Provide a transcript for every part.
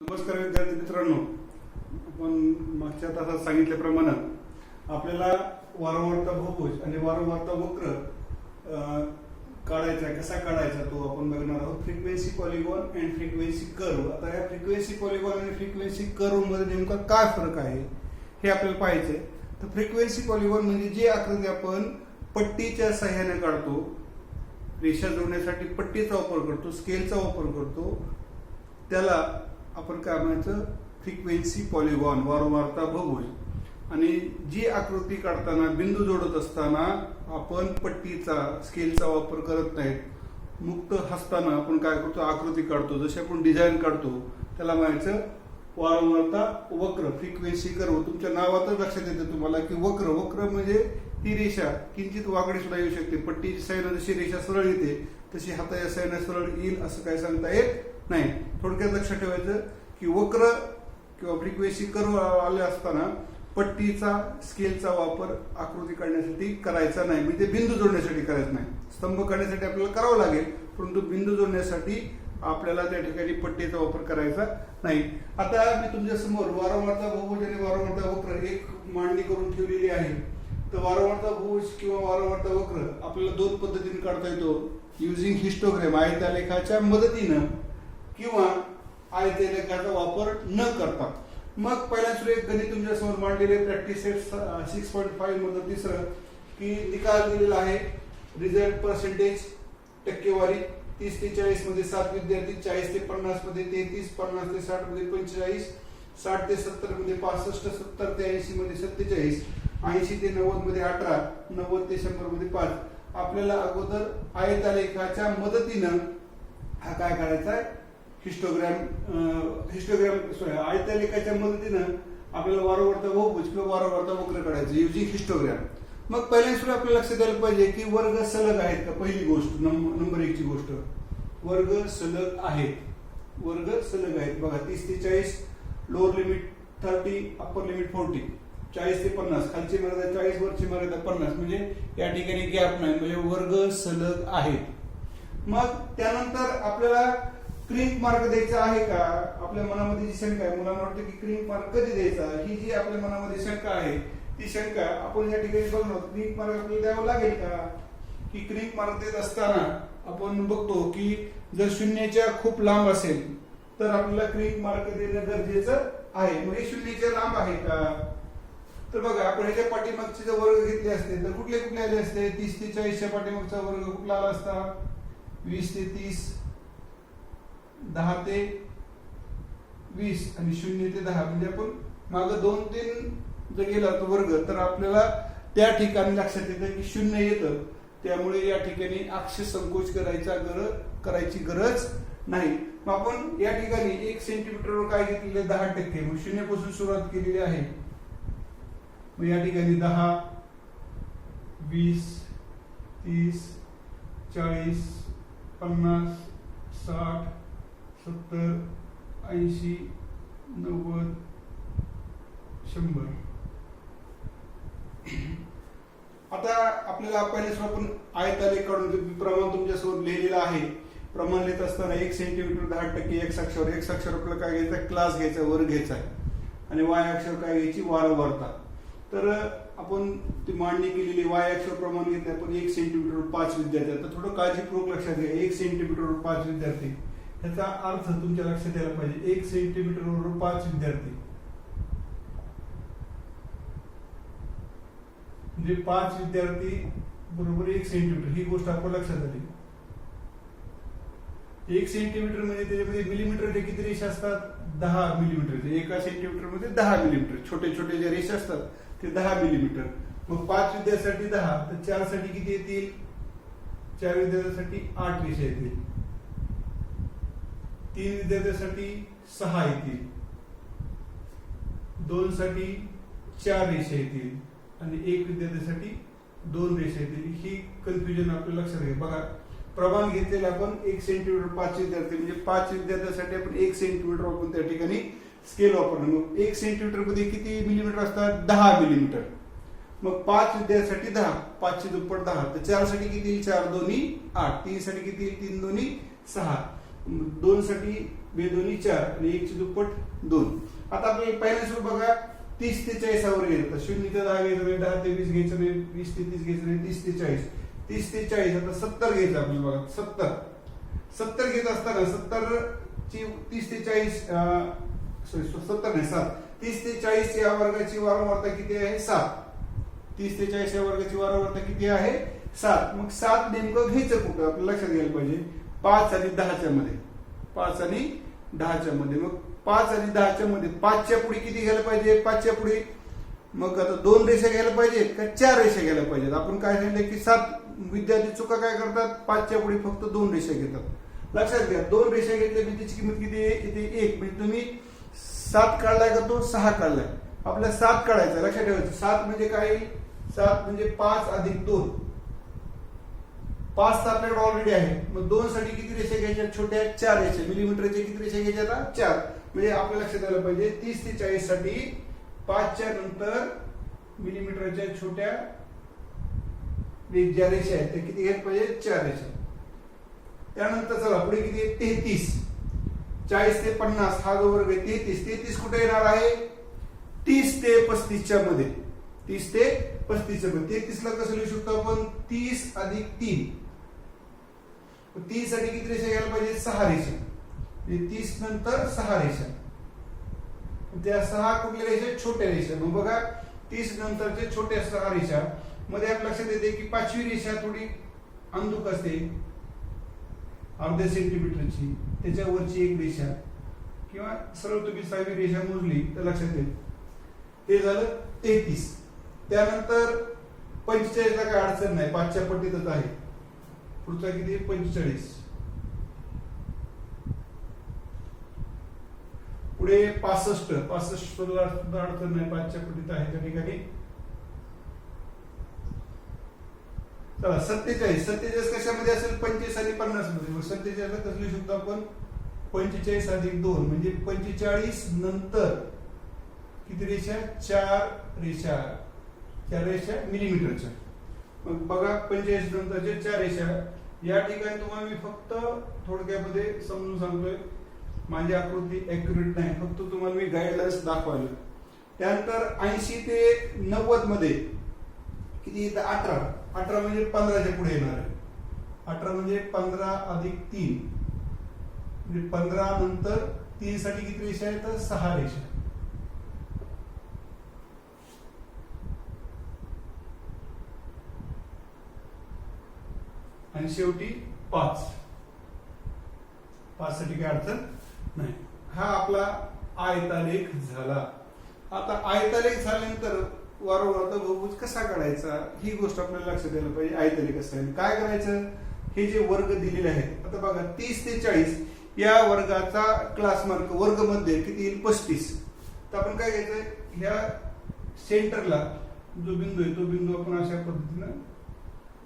नमस्कार विद्यार्थी मित्रांनो, आपण मागच्या तासात सांगितल्याप्रमाणे आपल्याला वारंवारता बहुभुज आणि वारंवारता वक्र काढायचा कसा काढायचा तो आपण बघणार आहोत. Frequency polygon and frequency curve. आता या फ्रिक्वेन्सी पॉलिगॉन आणि फ्रिक्वेन्सी कर्व मध्ये नेमका काय फरक आहे हे आपल्याला पाहायचंय. तर फ्रिक्वेन्सी पॉलिगॉन म्हणजे जी आकृती आपण पट्टीच्या सहाय्याने काढतो, रेषा जोडण्यासाठी पट्टीचा वापर करतो, स्केलचा वापर करतो, त्याला आपण काय म्हणायचं, फ्रिक्वेन्सी पॉलिगॉन, वारंवारता बहुभुज. आणि जी आकृती काढताना बिंदू जोडत असताना आपण पट्टीचा स्केलचा वापर करत नाहीत, मुक्त हस्ताना आपण काय करतो, आकृती काढतो, जशी आपण डिझाईन काढतो, त्याला म्हणायचं वारंवारता वक्र, फ्रिक्वेन्सी कर्व. तुमच्या नावातच लक्षात येते तुम्हाला की वक्र. वक्र म्हणजे ती रेषा किंचित वाकडी सुद्धा येऊ शकते. पट्टीची साहाय्याने जशी रेषा सरळ येते तशी हाताच्या साहाय्याने सरळ येईल असं काय सांगता येत नाही. थोडक्यात लक्षात ठेवायचं की वक्र किंवा फ्रिक्वेन्सी कर्व आले असताना पट्टीचा स्केलचा वापर आकृती काढण्यासाठी करायचा नाही, म्हणजे बिंदू जोडण्यासाठी करायचा नाही. स्तंभ काढण्यासाठी आपल्याला करावं लागेल, परंतु बिंदू जोडण्यासाठी आपल्याला त्या ठिकाणी पट्टीचा वापर करायचा नाही. आता मी तुमच्या समोर वारंवारता बहुभुज आणि वारंवारता वक्र एक मांडणी करून ठेवलेली आहे. तर वारंवारता बहुभुज किंवा वारंवारता वक्र आपल्याला दोन पद्धतीने काढता येतो, युजिंग हिस्टोग्राम, आयतालेखाच्या मदतीनं किंवा आयतालेखाचा वापर न करता. मग पहिल्या एक गणित तुमच्या समोर मांडलेले प्रॅक्टिस सेट 6.5 मधलं तिसरं की निकाल दिलेला आहे. रिझल्ट पर्सेंटेज टक्केवारी 30 ते 40 मध्ये 7 विद्यार्थी, 40 ते 50 मध्ये 33, 50 ते 60 मध्ये 45, 60 ते 70 मध्ये 65, 70 ते 80 मध्ये 47, 80 ते 90 मध्ये 18, 90 ते 100 मध्ये 5. आपल्याला अगोदर आयतालेखाच्या मदतीनं हा काय करायचा आहे, हिस्टोग्राम आयतालेखाच्या मदतीनं आपल्याला वारंवारता बहुभुज किंवा वारंवारता वक्र काढायचं युजिंग हिस्टोग्राम. मग पहिल्या सुरू आपल्याला लक्षात द्यायला पाहिजे की वर्ग सलग आहेत का. पहिली गोष्ट, नंबर 1 ची गोष्ट, वर्ग सलग आहेत. वर्ग सलग आहेत बघा. 30 ते 40 लोअर लिमिट 30, अप्पर लिमिट 40, 40 ते 50 खालची मर्यादा 40, वरची मर्यादा 50, म्हणजे या ठिकाणी गॅप नाही, म्हणजे वर्ग सलग आहेत. मग त्यानंतर आपल्याला क्रिंक मार्क द्यायचा आहे का. आपल्या मनामध्ये जी शंका आहे, मुलांना वाटतं की क्रिंक मार्क कधी द्यायचा, ही जी आपल्या मनामध्ये शंका आहे ती शंका आपण या ठिकाणी बघणार. क्रिंक मार्क आपल्याला द्यावा लागेल का, की क्रिंक मार्क देत असताना आपण बघतो की जर शून्याच्या खूप लांब असेल तर आपल्याला क्रिंक मार्क देणं गरजेचं आहे. मग हे शून्याच्या लांब आहे का. तर बघा, आपण ह्याच्या पाठीमागचे जर वर्ग घेतले असते तर कुठले कुठले आले असते. 30 ते 40 च्या पाठीमागचा वर्ग कुठला आला असता, 20 ते 30, 10 ते 20 आणि 0 ते 10, म्हणजे आपण मागं 2-3 जर गेला तो वर्ग तर आपल्याला त्या ठिकाणी लक्षात येतं की 0 येतं. त्यामुळे या ठिकाणी अक्ष संकोच करायची गरज नाही. मग आपण या ठिकाणी 1 सेंटीमीटरवर काय घेतलेले, 10%. मग 0 पासून सुरुवात केलेली आहे. मग या ठिकाणी 10, 20, 30, 40, 50, 60, 70, 80, 90, 100. आता आपल्याला पहिल्याच आपण आयतालेख काढून प्रमाण तुमच्यासोबत लिहिलेलं आहे. प्रमाण लिहित असताना 1 सेंटीमीटर 10% एक्स अक्षावर. एक्स अक्षावर आपल्याला काय घ्यायचं, क्लास घ्यायचा, वर्ग घ्यायचा आहे. आणि वाय अक्षावर काय घ्यायची, वारंवारता. तर आपण ती मांडणी केलेली वाय अक्षावर प्रमाण घेतले आपण 1 सेंटीमीटरवर 5 विद्यार्थी. आता थोडं काळजीपूर्वक लक्षात घ्या, 1 सेंटीमीटरवर 5 विद्यार्थी याचा अर्थ तुमच्या लक्षात यायला पाहिजे. 1 सेंटीमीटरवर 5 विद्यार्थी म्हणजे 5 विद्यार्थी बरोबर 1 सेंटीमीटर. ही गोष्ट आपण लक्षात आली. 1 सेंटीमीटर म्हणजे त्याच्यामध्ये मिलीमीटरचे किती रेषा असतात, 10 मिलीमीटर. एका सेंटीमीटर मध्ये 10 मिलीमीटर. छोटे छोटे जे रेषा असतात ते 10 मिलीमीटर. मग 5 विद्यार्थ्यांसाठी 10, तर 4 साठी किती येतील, 4 विद्यार्थ्यांसाठी 8 रेषा येतील. 3 विद्यार्थ्यांसाठी 6 येतील. 2 साठी 4 रेषा येतील आणि 1 विद्यार्थ्यासाठी 2 रेषा येतील. ही कन्फ्युजन आपल्याला लक्षात घ्या. बघा, प्रमाण घेतलेलं आपण 1 सेंटीमीटर 5 विद्यार्थी, म्हणजे 5 विद्यार्थ्यांसाठी आपण 1 सेंटीमीटर आपण त्या ठिकाणी स्केल वापरलं. मग 1 सेंटीमीटर मध्ये किती मिलीमीटर असतात, 10 मिलीमीटर. मग 5 विद्यार्थ्यांसाठी 10, 5 ची दुप्पट 10, तर 4 साठी किती, 4 दोन्ही 8, 3 साठी किती, 3 दोन्ही 6, 2 साठी बेदोनी 4 आणि 1 ची दुप्पट 2. आता आपल्याला पहिल्या सूत्र बघा 30 ते 40 वर घ्यायचं. 0 ते 10 घ्यायचं नाही, 10 ते 20 घ्यायचं नाही, 20 ते 30 घ्यायचं नाही, 30 ते 40. 30 ते 40 आता 70 घ्यायचं आपल्याला बघा. 70 घेत असताना 70 ची 30 ते 40 सॉरी 70 नाही 7. 30 ते 40 या वर्गाची वारंवारता किती आहे? 7. 30 ते 40 या वर्गाची वारंवारता किती आहे? 7. मग 7 नेमकं घ्यायचं कुठं आपल्याला लक्षात घ्यायला पाहिजे. 5 आणि 10च्या मध्ये. 5 आणि 10च्या मध्ये. मग 5 आणि 10च्या मध्ये 5च्या पुढे किती घ्यायला पाहिजे? 5च्या पुढे मग आता 2 रेषा घ्यायला पाहिजेत का 4 रेषा घ्यायला पाहिजेत? आपण काय सांगितलं की 7 विद्यार्थी चुका काय करतात? 5च्या पुढे फक्त 2 रेषा घेतात. लक्षात घ्या 2 रेषा घेतल्या की त्याची किंमत किती आहे? इथे 1. म्हणजे तुम्ही 7 काढलाय का तो 6 काढलाय. आपल्याला 7 काढायचा. लक्षात ठेवायचं 7 म्हणजे काय? 7 म्हणजे 5 अधिक 2. 5 तर आपल्याकडे ऑलरेडी आहे. मग 2 साठी किती रेषा घ्यायच्या? छोट्या 4 रेषा. मिलीमीटरच्या किती रेषा घ्यायच्या? आता 4. म्हणजे आपल्याला लक्षात आलं पाहिजे 30 ते 40 साठी 5च्या नंतर मिलीमीटरच्या छोट्या ज्या रेषा आहेत त्या किती घ्यायला पाहिजे? 4 रेषा. त्यानंतर चला पुढे किती आहे? 33. 40 ते 50 हा जो वर्ग आहे 33. 33 कुठे येणार आहे? 30 ते 35च्या मध्ये. 30 ते 35च्या मध्ये. 33 ला कसं लिहू शकतो आपण? 30 अधिक 3. 30 साठी किती रेषा घ्यायला पाहिजे? 6 रेषा. 30 नंतर 6 रेषा. त्या 6 कुठल्या रेषा? छोट्या रेषा. मग बघा 30 नंतरच्या छोट्या 6 रेषा मध्ये आपल्या लक्षात येते की 5वी रेषा थोडी अंधुक असते, अर्ध्या सेंटीमीटरची. त्याच्यावरची एक रेषा किंवा सरळ तुम्ही 6वी रेषा मोजली तर लक्षात येईल. ते झालं 33. त्यानंतर 45 ला काय अडचण नाही, 5च्या पट्टीतच आहे. पुढचा किती? 45. पुढे 65 ला अडचण नाही, 5च्या पट्टीत आहे त्या ठिकाणी. चला 47 कशामध्ये असेल? 45 आणि 50 मध्ये. मग 47 ला कसं लिहू शकतो आपण? 45 अधिक 2 म्हणजे 45 नंतर किती रेषा? 4 रेषा. 4 रेषा मिलीमीटरच्या. मग बघा 45 नंतरच्या 4 रेषा. या ठिकाणी तुम्हाला मी फक्त थोडक्यामध्ये समजून सांगतोय, माझी आकृती ऍक्युरेट नाही, फक्त तुम्हाला मी गाईडलाईन्स दाखवायला. त्यानंतर 80 ते 90 मध्ये किती येतं? 18 म्हणजे 15च्या पुढे येणार आहे. 18 म्हणजे 15 अधिक 3 म्हणजे 15 नंतर 3 साठी किती रेषा आहेत? तर 6 रेषा. आणि शेवटी 5 साठी काय अडचण नाही. हा आपला आयतालेख झाला. आता आयतालेख झाल्यानंतर वारंवारता बहुभुज कसा काढायचा ही गोष्ट आपल्याला लक्षात यायला पाहिजे. आयतालेख कसं आहे, काय करायचं? हे जे वर्ग दिलेले आहेत, आता बघा 30 ते 40 या वर्गाचा क्लास मार्क वर्ग मध्ये किती येईल? 35. तर आपण काय घ्यायचं? ह्या सेंटरला जो बिंदू आहे तो बिंदू आपण अशा पद्धतीनं,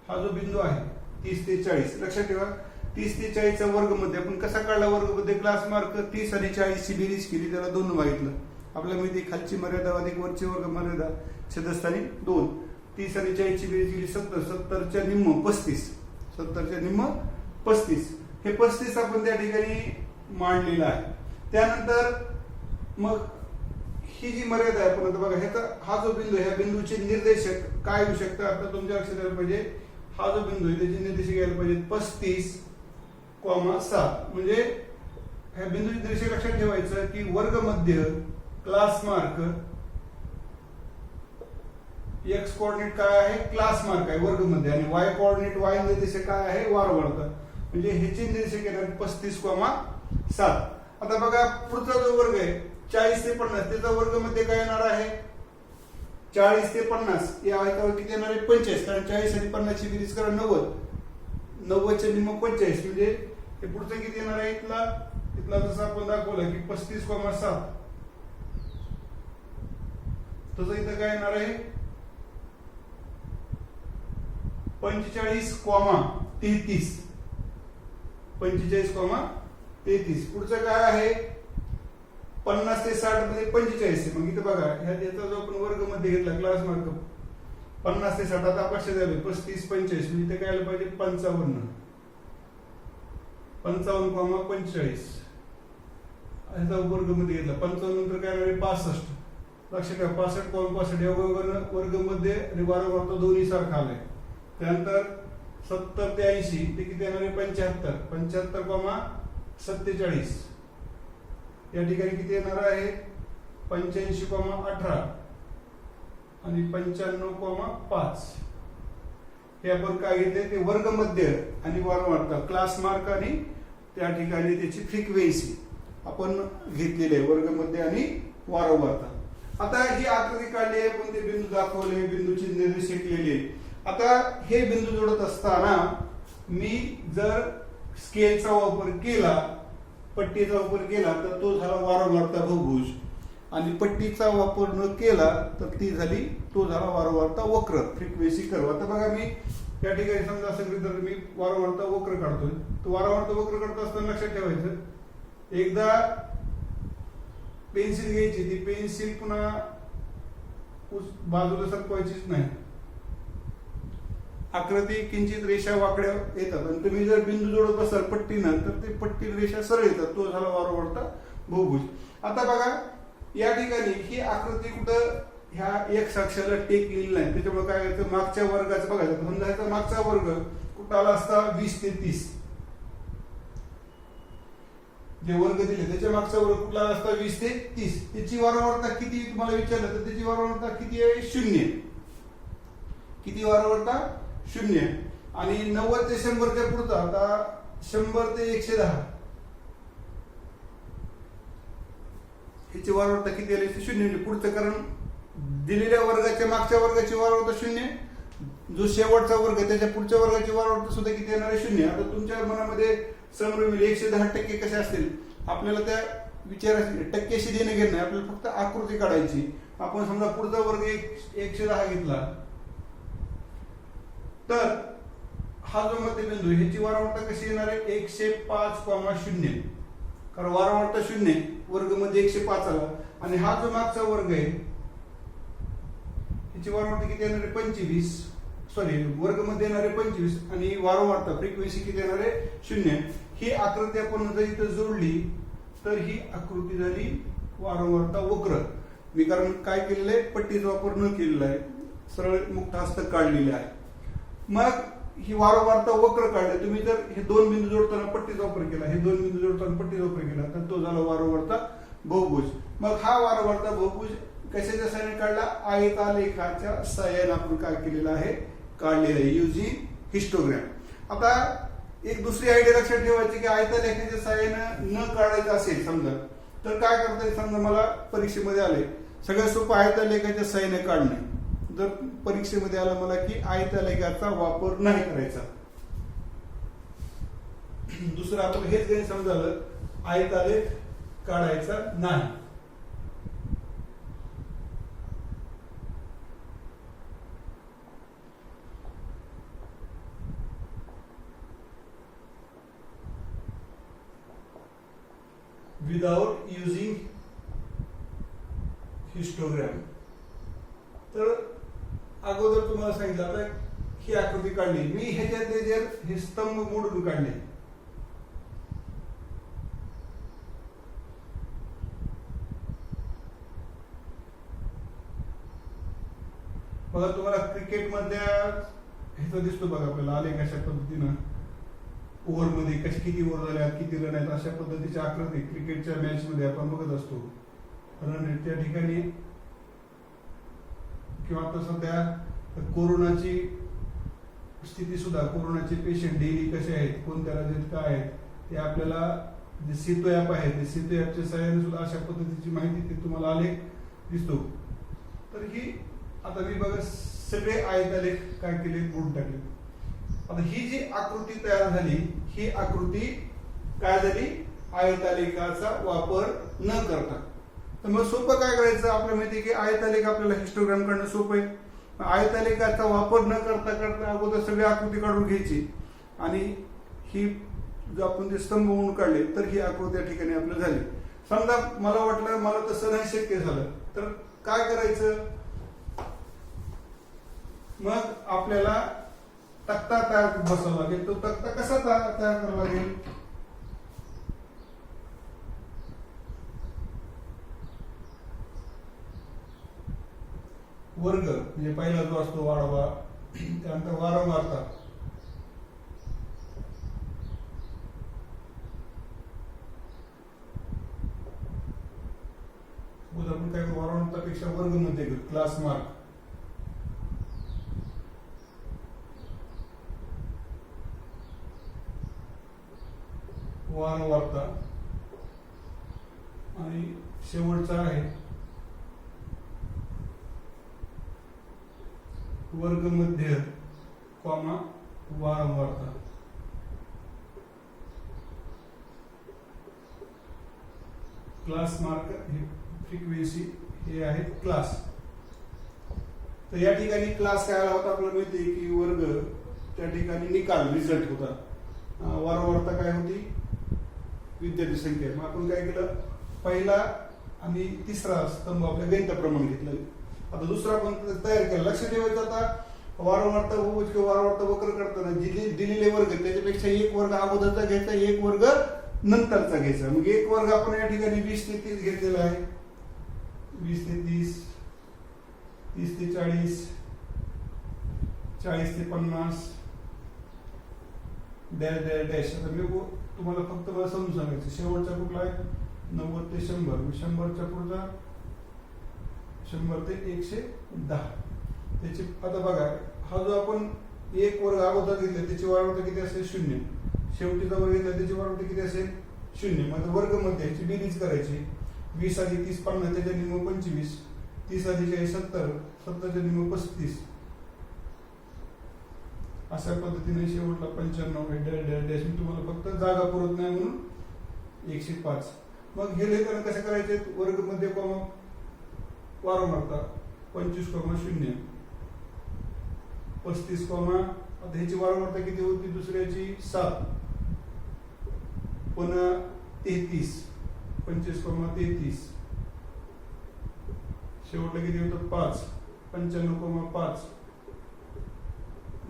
हा जो बिंदू आहे 30 ते 40, लक्षात ठेवा 30 ते 40 चा वर्ग मध्ये आपण कसा काढला? वर्ग मध्ये क्लास मार्क 30 आणि 40 ची बेरीज केली, त्याला 2 मागितलं. आपल्याला माहिती खालची मर्यादा अधिक वरची वर्ग मर्यादा छेदस्थानी 2. 30 आणि 40 ची बेरीज केली 70. 70च्या निम्म 35. 70च्या निम्म 35. हे 35 आपण त्या ठिकाणी मांडलेलं आहे. त्यानंतर मग ही जी मर्यादा आहे, आपण आता बघा ह्याचा हा जो बिंदू आहे, ह्या बिंदूचे निर्देशक काय होऊ शकतात? आता तुमच्या लक्षात यायला पाहिजे, हा जो बिंदू आहे त्याचे निर्देशक यायला पाहिजे 35,7. म्हणजे ह्या बिंदूचे निर्देशक लक्षात ठेवायचं की वर्ग मध्य क्लास मार्क एक्स कोऑर्डिनेट काय आहे? क्लास मार्क आहे वर्ग मध्ये, आणि वाय कोऑर्डिनेट वाय निर्देशक काय आहे? वारंवारता. म्हणजे ह्याचे निर्देशक येणार 35,7. आता बघा पुढचा जो वर्ग आहे 40 ते 50, त्याचा वर्ग मध्ये काय येणार आहे? 40 ते 50 या आयतावर किती येणार आहे? 45. कारण 40 आणि 50 ची बेरीज करा 90. 90च्या निम्म 45 म्हणजे हे पुढचं किती येणार आहे? इथला जसं आपण दाखवलं की 35,7. तसं इथं काय येणार आहे? 45,33. 45,33. पुढचं काय आहे? 50 ते 60 मध्ये 45. मग इथं बघा ह्याचा जो आपण वर्ग मध्ये घेतला क्लास मार्क 50 ते 60, आता कशा झाले 35 45 म्हणजे इथे काय आलं पाहिजे? 55. 55,45. ह्याचा वर्गमध्ये घेतला, 55 नंतर काय येणार आहे 65. लक्षात ठेवा 65,65 या वर्गमध्ये आणि वारंवारता दोन्ही सारखा आलाय. त्यानंतर 70 ते 80 ते किती येणार आहे 75. 75,47 या ठिकाणी किती येणार आहे 85,18 आणि 95,5. हे आपण काय घेतले ते वर्गमध्य आणि वारंवारता, क्लास मार्क आणि त्या ठिकाणी त्याची फ्रिक्वेन्सी आपण घेतलेली आहे, वर्गमध्य आणि वारंवारता. आता ही आकृती काढली आहे, पण ते बिंदू दाखवले, बिंदूची निर्देशित केलेली आहे. आता हे बिंदू जोडत असताना मी जर स्केलचा वापर केला, पट्टीचा वापर केला तर तो झाला वारंवारता बहुभुज, आणि पट्टीचा वापर न केला तर ती झाली तो झाला वारंवारता वक्र, फ्रिक्वेन्सी कर्व. आता बघा मी या ठिकाणी समजा असं तर मी वारंवारता वक्र काढतोय. तो वारंवारता वक्र करत असताना लक्षात ठेवायचं, एकदा पेन्सिल घ्यायची, ती पेन्सिल पुन्हा बाजूला सरकवायचीच नाही. आकृती किंचित रेषा वाकड्या येतात आणि तुम्ही जर बिंदू जोडत बसाल पट्टीनं तर ते पट्टी रेषा सरळ येतात, तो झाला वारंवारता बहुभुज. आता बघा या ठिकाणी ही आकृती कुठं ह्या एक अक्षाला टेकलेली नाही, त्याच्यामुळे काय करायचं मागच्या वर्गाचं बघायचं. समजा ह्याचा मागचा वर्ग कुठं आला असता 20 ते 30, जे वर्ग दिले त्याच्या मागचा वर्ग कुठला आला असता 20 ते 30. त्याची वारंवारता किती तुम्हाला विचारलं तर त्याची वारंवारता किती आहे 0. किती वारंवारता 0. आणि 90 ते 100च्या पुढचा आता 100 ते 110 ह्याची वारंवारता किती आली 0. पुढचं कारण दिलेल्या वर्गाच्या मागच्या वर्गाची वारंवारता 0, जो शेवटचा वर्ग त्याच्या पुढच्या वर्गाची वारंवारता सुद्धा किती येणार आहे 0. आता तुमच्या मनामध्ये समोर 110% कसे असतील आपल्याला त्या विचारायचे, टक्केशी देणे घेणं नाही, आपल्याला फक्त आकृती काढायची. आपण समजा पुढचा वर्ग 110 घेतला तर हा जो मध्यबिंदू ह्याची वारंवारता कशी येणार आहे 105,0, कारण वारंवारता 0, वर्ग मध्ये 105 आला. आणि हा जो मागचा वर्ग आहे ह्याची वारंवारता किती येणार आहे 25, सॉरी वर्ग मध्ये येणार आहे 25 आणि वारंवारता फ्रिक्वेन्सी किती येणार आहे 0. ही आकृती आपण जर इथं जोडली तर ही आकृती झाली वारंवारता वक्र. मी कारण काय केलेलं आहे पट्टीचा वापर न केलेला आहे, सरळ मुक्त हस्त काढलेले आहे. मग ही वारंवारता वक्र काढले. तुम्ही जर हे दोन बिंदू जोडताना पट्टीचा वापर केला, हे दोन बिंदू जोडताना पट्टीचा वापर केला तर तो झाला वारंवारता बहुभुज. मग हा वारंवारता बहुभुज कशाच्या सहाय्याने काढला, आयतालेखाच्या सहाय्याने आपण काय केलेला आहे काढलेलं आहे, युजिंग हिस्टोग्राम. आता एक दुसरी आयडिया लक्षात ठेवायची की आयतालेखाच्या सहाय्याने न काढायचं असेल समजा तर काय करता येईल. समजा मला परीक्षेमध्ये आले सगळ्यात सोपं आयतालेखाच्या सहाय्याने काढणे. जर परीक्षेमध्ये आलं मला की आयतालेखाचा वापर नाही करायचा, दुसरं आपण हेच गणित समजावलं आयतालेख काढायचा नाही. Without using histogram. तर अगोदर तुम्हाला सांगितलं आता ही आकृती काढली मी, ह्याच्यातले जे हे स्तंभ मोडून काढले. बघा तुम्हाला क्रिकेट मधल्या ह्याचा दिसतो बघा आपल्याला आलेख अशा पद्धतीनं ओव्हर मध्ये कशी किती ओव्हर झाल्या किती रन आहेत अशा पद्धतीच्या आकृती क्रिकेटच्या मॅच मध्ये आपण बघत असतो. रन रेट त्या ठिकाणी किंवा आता सध्या कोरोनाची स्थिती सुद्धा, कोरोनाचे पेशंट डेली कसे आहेत, कोणत्या राज्यात काय आहेत ते आपल्याला जे सेतू ऍप आहे ते सेतू ऍपच्या सहाय्याने सुद्धा अशा पद्धतीची माहिती ते तुम्हाला आलेख दिसतो. तर ही आता मी बघा सगळे आयतालेख काय केले मोडून टाकले. आता ही जी आकृती तयार झाली ही आकृती काय झाली आयतालेखाचा वापर न करता. तर मग सोपं काय करायचं, आपल्याला माहिती की आयतालेख आपल्याला हिस्टोग्राम काढणं सोपं आहे. आयतालेखाचा वापर न करता करता अगोदर सगळी आकृती काढून घ्यायची आणि ही जर आपण ते स्तंभ म्हणून काढले तर ही आकृती त्या ठिकाणी आपल्याला झाली. समजा मला वाटलं मला तसं नाही शक्य झालं तर काय करायचं, मग आपल्याला तक्ता तयार बसावा लागेल. तो तक्ता कसा तयार करावा लागेल, वर्ग म्हणजे पहिला जो असतो वाढवा, त्यानंतर वारंवारता, आपण काय करू, वारंवारतापेक्षा वर्ग मध्ये घेऊ, क्लास मार्क, वारंवारता, आणि शेवटचा आहे वर्ग मध्य कॉमा वारंवारता. क्लास मार्क हे फ्रिक्वेन्सी, हे आहे क्लास. तर या ठिकाणी क्लास काय आला होता आपल्याला माहिती आहे की वर्ग, त्या ठिकाणी निकाल रिझल्ट होता. वारंवारता काय होती, विद्यार्थी संख्या. मग आपण काय केलं, पहिला आणि तिसरा स्तंभ आपल्या गणिताप्रमाणे घेतलं. आता दुसरा पण तयार केला. लक्ष ठेवायचं, आता वारंवारता बहुभुज किंवा वारंवारता वक्र करताना दिलेले वर्ग त्याच्यापेक्षा एक वर्ग अगोदरचा घ्यायचा, एक वर्ग नंतरचा घ्यायचा. मग एक वर्ग आपण या ठिकाणी 20 ते 30 घेतलेला आहे, 20 ते 30, 30 ते 40, 40 ते 50, डॅश डॅश डॅश. आता मी तुम्हाला फक्त मला समजून सांगायचं, शेवटचा कुठला आहे 90 ते 100, 100च्या पुढचा 100 ते 110. त्याची आता बघा, हा जो आपण एक वर्ग अगोदर घेतला त्याची वारंवारता किती असेल 0, शेवटीचा वर्ग घेतला त्याची वारंवारता किती असेल 0. मग वर्ग मध्ये ह्याची बेरीज करायची, 20 अधिक 30 50, त्याच्या निम 25, 30 अधिक 40 70, 70च्या निम 35. अशा पद्धतीने शेवटला 95 डॅश डॅश डॅश. मी तुम्हाला फक्त जागा पुरत नाही म्हणून 105. मग हे लेखन कसं करायचे, वर्ग मध्ये कॉमा वारंवारता 25,0, 35 कॉमा, आता ह्याची वारंवारता किती होती दुसऱ्याची 7, पुन्हा 33, 25,33, शेवटला किती होतं 5, 95,5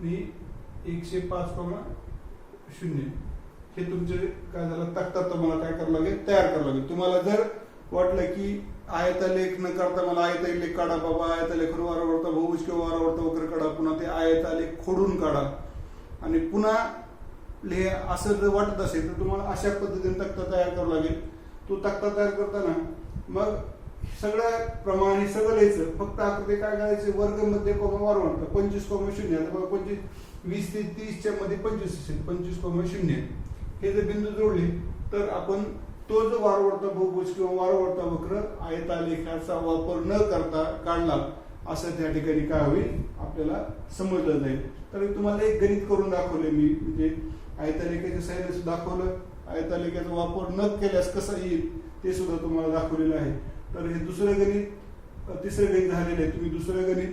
आणि 105,0. हे तुमचे काय झालं, तक्ता तुम्हाला काय करावं लागेल, तयार करावं लागेल. तुम्हाला जर वाटलं की आयतालेख न करता मला आयतालेख काढा बाबा, आयतालेख वारंवारता बहुभुज किंवा वारंवारता वक्र काढा, पुन्हा ते आयतालेख खोडून काढा आणि पुन्हा लिहा, असं जर वाटत असेल तर तुम्हाला अशा पद्धतीने तक्ता तयार करावा लागेल. तो तक्ता तयार करताना मग सगळ्या प्रमाणे सगळं लिहायचं, फक्त आकृती काय करायचे, वर्ग मध्ये कॉमा वारंवारता 25,0. आता बघा 20 ते 30च्या मध्ये 25 असेल, 25,0. हे जर बिंदू जोडले तर आपण तो जो वारंवारता बहुभुज किंवा वारंवारता वक्र आयतालेखाचा वापर न करता काढला, असं त्या ठिकाणी काय होईल आपल्याला समजलं जाईल. तर तुम्हाला एक गणित करून दाखवले मी, म्हणजे आयतालेखाच्या साहाय्याने दाखवलं, आयतालेखाचा वापर न केल्यास कसा येईल ते सुद्धा तुम्हाला दाखवलेलं आहे. तर हे दुसरं गणित, तिसरं गणित झालेलं आहे. तुम्ही दुसरं गणित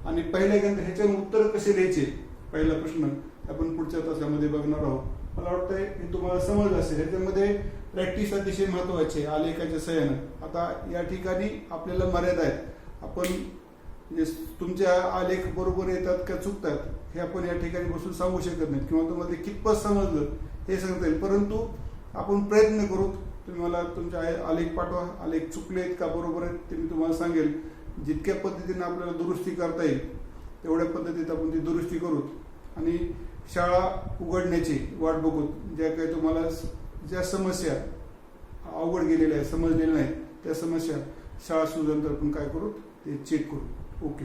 आणि पहिल्या गणित ह्याच्यावर उत्तर कसे द्यायचे, पहिला प्रश्न आपण पुढच्या तासामध्ये बघणार आहोत. मला वाटतंय हे तुम्हाला समजलं असेल. ह्याच्यामध्ये प्रॅक्टिस अतिशय महत्वाची आहे आलेखाच्या सहाय्याने. आता या ठिकाणी आपल्याला मर्यादा आहेत, आपण म्हणजे तुमच्या आलेख बरोबर येतात का चुकतात हे आपण या ठिकाणी बसून सांगू शकत नाही, किंवा तुम्हाला ते कितपत समजलं हे सांगता येईल. परंतु आपण प्रयत्न करू, तुम्ही मला तुमचे आलेख पाठवा, आलेख चुकले आहेत का बरोबर आहेत ते मी तुम्हाला सांगेल. जितक्या पद्धतीने आपल्याला दुरुस्ती करता येईल तेवढ्या पद्धतीत आपण ती दुरुस्ती करू आणि शाळा उघडण्याची वाट बघू. ज्या काही तुम्हाला ज्या समस्या अवघड गेलेल्या आहेत, समजलेल्या नाहीत, त्या समस्या शाळा सुरू झाल्यानंतर आपण काय करू ते चेक करू. ओके.